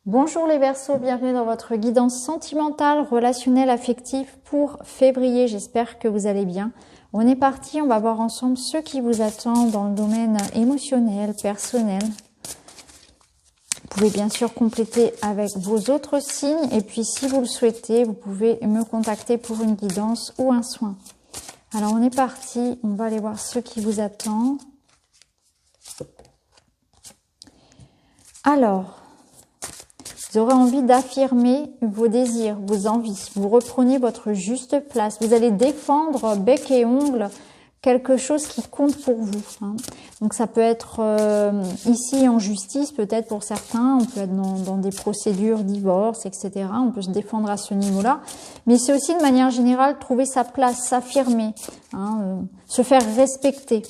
Bonjour les Verseaux, bienvenue dans votre guidance sentimentale, relationnelle, affective pour février. J'espère que vous allez bien. On est parti, on va voir ensemble ce qui vous attend dans le domaine émotionnel, personnel. Vous pouvez bien sûr compléter avec vos autres signes et puis si vous le souhaitez, vous pouvez me contacter pour une guidance ou un soin. Alors on est parti, on va aller voir ce qui vous attend. Alors, vous aurez envie d'affirmer vos désirs, vos envies. Vous reprenez votre juste place. Vous allez défendre bec et ongle quelque chose qui compte pour vous. Donc ça peut être ici en justice, peut-être pour certains. On peut être dans des procédures, divorce, etc. On peut se défendre à ce niveau-là. Mais c'est aussi de manière générale trouver sa place, s'affirmer, se faire respecter.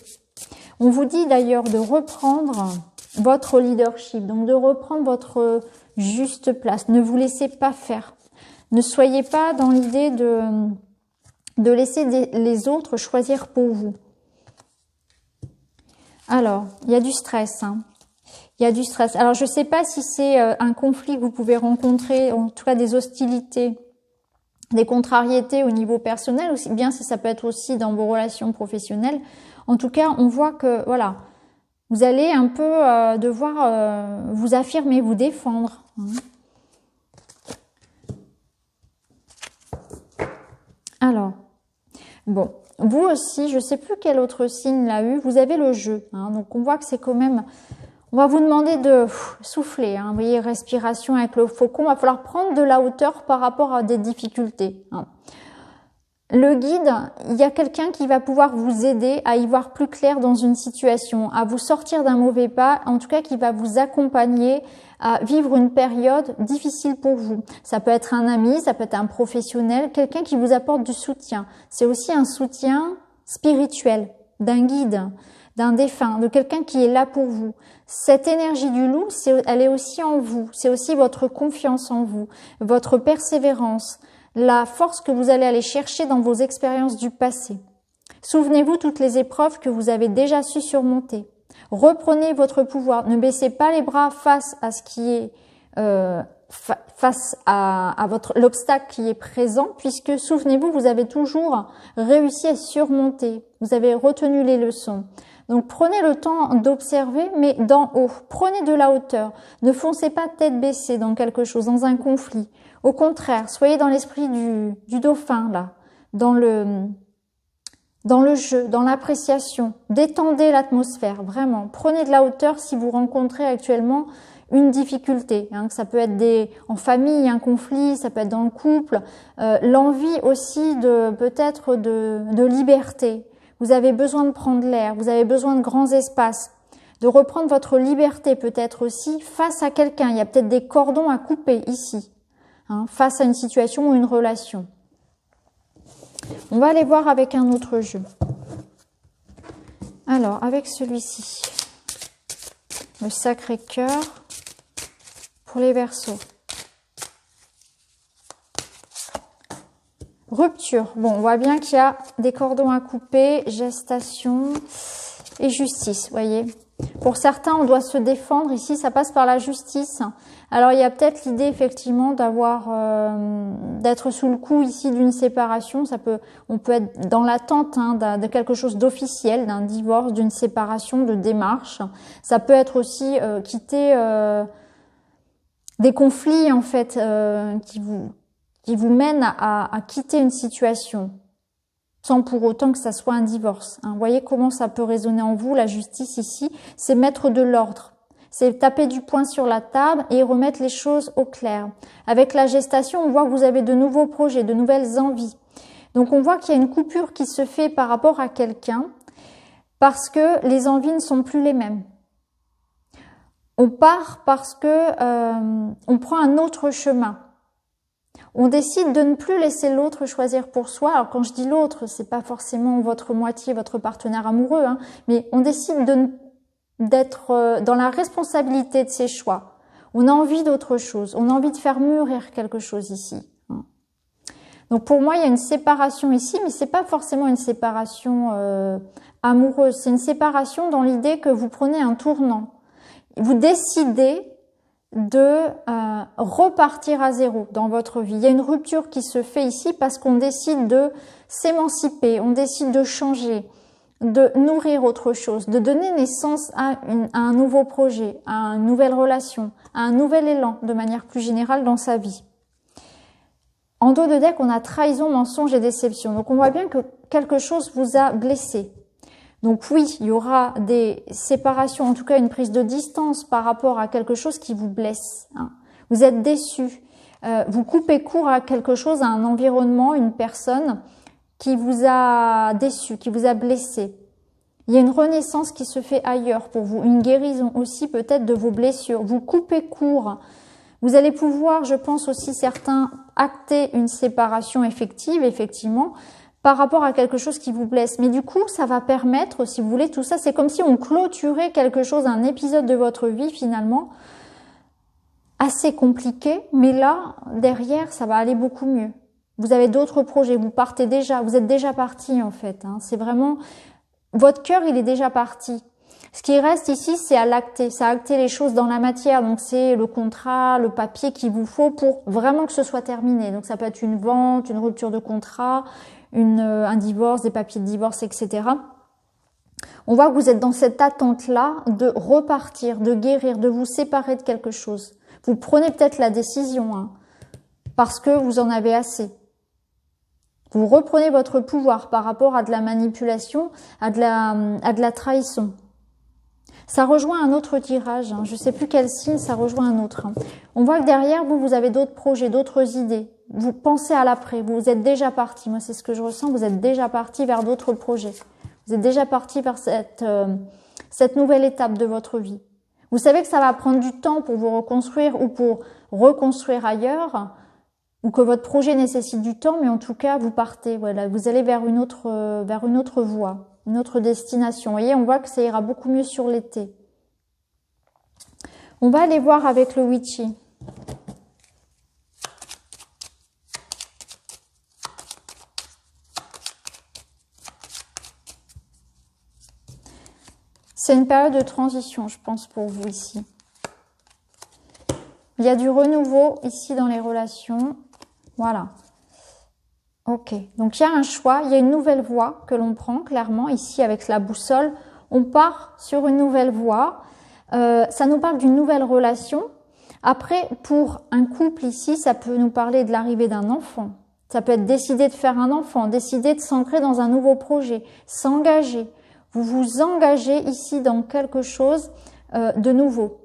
On vous dit d'ailleurs de reprendre votre leadership, donc de reprendre votre juste place. Ne vous laissez pas faire. Ne soyez pas dans l'idée de laisser les autres choisir pour vous. Alors, il y a du stress. Il y a du stress. Alors, je ne sais pas si c'est un conflit que vous pouvez rencontrer, en tout cas des hostilités, des contrariétés au niveau personnel, ou bien si ça peut être aussi dans vos relations professionnelles. En tout cas, on voit que, voilà, vous allez un peu devoir vous affirmer, vous défendre. Alors, bon, vous aussi, je ne sais plus quel autre signe l'a eu, vous avez le jeu. Donc, on voit que c'est quand même... On va vous demander de souffler. Vous voyez, respiration avec le faucon. Il va falloir prendre de la hauteur par rapport à des difficultés. Le guide, il y a quelqu'un qui va pouvoir vous aider à y voir plus clair dans une situation, à vous sortir d'un mauvais pas, en tout cas qui va vous accompagner à vivre une période difficile pour vous. Ça peut être un ami, ça peut être un professionnel, quelqu'un qui vous apporte du soutien. C'est aussi un soutien spirituel, d'un guide, d'un défunt, de quelqu'un qui est là pour vous. Cette énergie du loup, elle est aussi en vous. C'est aussi votre confiance en vous, votre persévérance, la force que vous allez aller chercher dans vos expériences du passé. Souvenez-vous toutes les épreuves que vous avez déjà su surmonter. Reprenez votre pouvoir. Ne baissez pas les bras face à ce qui est face à l'obstacle qui est présent, puisque souvenez-vous, vous avez toujours réussi à surmonter. Vous avez retenu les leçons. Donc prenez le temps d'observer, mais d'en haut. Prenez de la hauteur. Ne foncez pas tête baissée dans quelque chose, dans un conflit. Au contraire, soyez dans l'esprit du dauphin, là, dans le jeu, dans l'appréciation. Détendez l'atmosphère, vraiment. Prenez de la hauteur si vous rencontrez actuellement une difficulté. Ça peut être en famille, un conflit, ça peut être dans le couple. L'envie aussi peut-être de liberté. Vous avez besoin de prendre l'air, vous avez besoin de grands espaces, de reprendre votre liberté peut-être aussi face à quelqu'un. Il y a peut-être des cordons à couper ici, face à une situation ou une relation. On va aller voir avec un autre jeu. Alors, avec celui-ci, le Sacré-Cœur pour les Verseaux. Rupture. Bon, on voit bien qu'il y a des cordons à couper, gestation et justice, voyez. Pour certains, on doit se défendre. Ici, ça passe par la justice. Alors, il y a peut-être l'idée, effectivement, d'être sous le coup ici d'une séparation. On peut être dans l'attente de quelque chose d'officiel, d'un divorce, d'une séparation, de démarche. Ça peut être aussi quitter des conflits, en fait, qui vous mènent à quitter une situation, sans pour autant que ça soit un divorce. Vous voyez comment ça peut résonner en vous, la justice ici, c'est mettre de l'ordre. C'est taper du poing sur la table et remettre les choses au clair. Avec la gestation, on voit que vous avez de nouveaux projets, de nouvelles envies. Donc on voit qu'il y a une coupure qui se fait par rapport à quelqu'un parce que les envies ne sont plus les mêmes. On part parce que on prend un autre chemin. On décide de ne plus laisser l'autre choisir pour soi. Alors quand je dis l'autre, c'est pas forcément votre moitié, votre partenaire amoureux, mais on décide d'être dans la responsabilité de ses choix. On a envie d'autre chose, on a envie de faire mûrir quelque chose ici. Donc pour moi, il y a une séparation ici, mais c'est pas forcément une séparation amoureuse. C'est une séparation dans l'idée que vous prenez un tournant. Vous décidez de repartir à zéro dans votre vie. Il y a une rupture qui se fait ici parce qu'on décide de s'émanciper, on décide de changer, de nourrir autre chose, de donner naissance à un nouveau projet, à une nouvelle relation, à un nouvel élan de manière plus générale dans sa vie. En dos de deck, on a trahison, mensonge et déception. Donc on voit bien que quelque chose vous a blessé. Donc oui, il y aura des séparations, en tout cas une prise de distance par rapport à quelque chose qui vous blesse. Vous êtes déçu, vous coupez court à quelque chose, à un environnement, une personne qui vous a déçu, qui vous a blessé. Il y a une renaissance qui se fait ailleurs pour vous, une guérison aussi peut-être de vos blessures. Vous coupez court. Vous allez pouvoir, je pense aussi certains, acter une séparation effective, effectivement, par rapport à quelque chose qui vous blesse. Mais du coup, ça va permettre, si vous voulez, tout ça, c'est comme si on clôturait quelque chose, un épisode de votre vie finalement, assez compliqué, mais là, derrière, ça va aller beaucoup mieux. Vous avez d'autres projets, vous partez déjà, vous êtes déjà parti en fait. C'est vraiment, votre cœur, il est déjà parti. Ce qui reste ici, c'est à l'acter, c'est à acter les choses dans la matière. Donc c'est le contrat, le papier qu'il vous faut pour vraiment que ce soit terminé. Donc ça peut être une vente, une rupture de contrat, un divorce, des papiers de divorce, etc. On voit que vous êtes dans cette attente-là de repartir, de guérir, de vous séparer de quelque chose. Vous prenez peut-être la décision, parce que vous en avez assez. Vous reprenez votre pouvoir par rapport à de la manipulation, à de la trahison. Ça rejoint un autre tirage, je ne sais plus quel signe, ça rejoint un autre. On voit que derrière vous avez d'autres projets, d'autres idées. Vous pensez à l'après, vous êtes déjà parti. Moi, c'est ce que je ressens, vous êtes déjà parti vers d'autres projets. Vous êtes déjà parti vers cette nouvelle étape de votre vie. Vous savez que ça va prendre du temps pour vous reconstruire ou pour reconstruire ailleurs, ou que votre projet nécessite du temps, mais en tout cas, vous partez. Voilà, vous allez vers une autre voie, une autre destination. Vous voyez, on voit que ça ira beaucoup mieux sur l'été. On va aller voir avec le Witchy. C'est une période de transition, je pense, pour vous ici. Il y a du renouveau ici dans les relations. Voilà. Ok. Donc, il y a un choix, il y a une nouvelle voie que l'on prend, clairement, ici, avec la boussole. On part sur une nouvelle voie. Ça nous parle d'une nouvelle relation. Après, pour un couple ici, ça peut nous parler de l'arrivée d'un enfant. Ça peut être décider de faire un enfant, décider de s'ancrer dans un nouveau projet, s'engager. Vous vous engagez ici dans quelque chose de nouveau.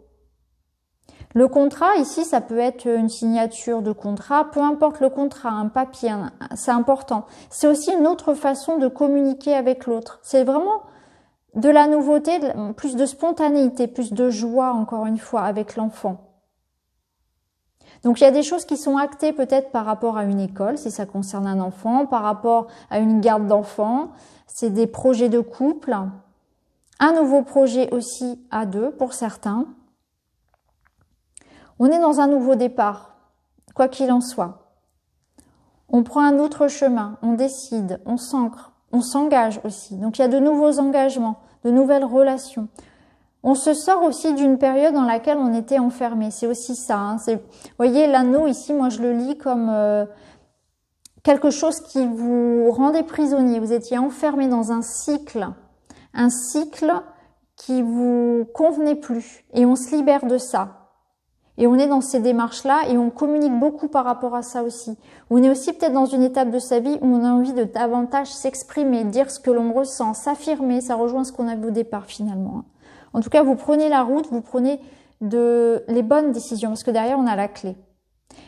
Le contrat, ici, ça peut être une signature de contrat, peu importe le contrat, un papier, c'est important. C'est aussi une autre façon de communiquer avec l'autre. C'est vraiment de la nouveauté, plus de spontanéité, plus de joie, encore une fois, avec l'enfant. Donc, il y a des choses qui sont actées peut-être par rapport à une école, si ça concerne un enfant, par rapport à une garde d'enfants. C'est des projets de couple. Un nouveau projet aussi à deux pour certains. On est dans un nouveau départ, quoi qu'il en soit. On prend un autre chemin, on décide, on s'ancre, on s'engage aussi. Donc il y a de nouveaux engagements, de nouvelles relations. On se sort aussi d'une période dans laquelle on était enfermé. C'est aussi ça. Vous voyez, l'anneau ici, moi je le lis comme quelque chose qui vous rendait prisonnier. Vous étiez enfermé dans un cycle qui vous convenait plus. Et on se libère de ça. Et on est dans ces démarches-là et on communique beaucoup par rapport à ça aussi. On est aussi peut-être dans une étape de sa vie où on a envie de davantage s'exprimer, dire ce que l'on ressent, s'affirmer. Ça rejoint ce qu'on avait au départ finalement. En tout cas, vous prenez la route, vous prenez les bonnes décisions parce que derrière, on a la clé.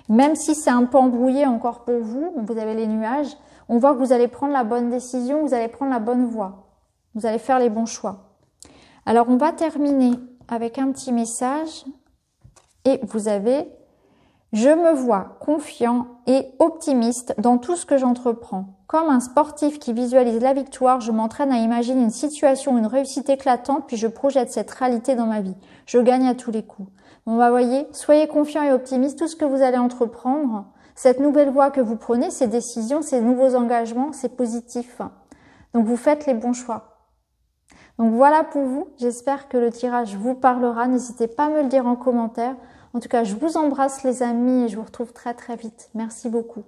Même si c'est un peu embrouillé encore pour vous, vous avez les nuages, on voit que vous allez prendre la bonne décision, vous allez prendre la bonne voie. Vous allez faire les bons choix. Alors, on va terminer avec un petit message. Et vous avez « Je me vois confiant et optimiste dans tout ce que j'entreprends. Comme un sportif qui visualise la victoire, je m'entraîne à imaginer une situation, une réussite éclatante, puis je projette cette réalité dans ma vie. Je gagne à tous les coups. » Bon, bah, voyez, soyez confiant et optimiste, tout ce que vous allez entreprendre, cette nouvelle voie que vous prenez, ces décisions, ces nouveaux engagements, c'est positif. Donc, vous faites les bons choix. Donc, voilà pour vous. J'espère que le tirage vous parlera. N'hésitez pas à me le dire en commentaire. En tout cas, je vous embrasse les amis et je vous retrouve très très vite. Merci beaucoup.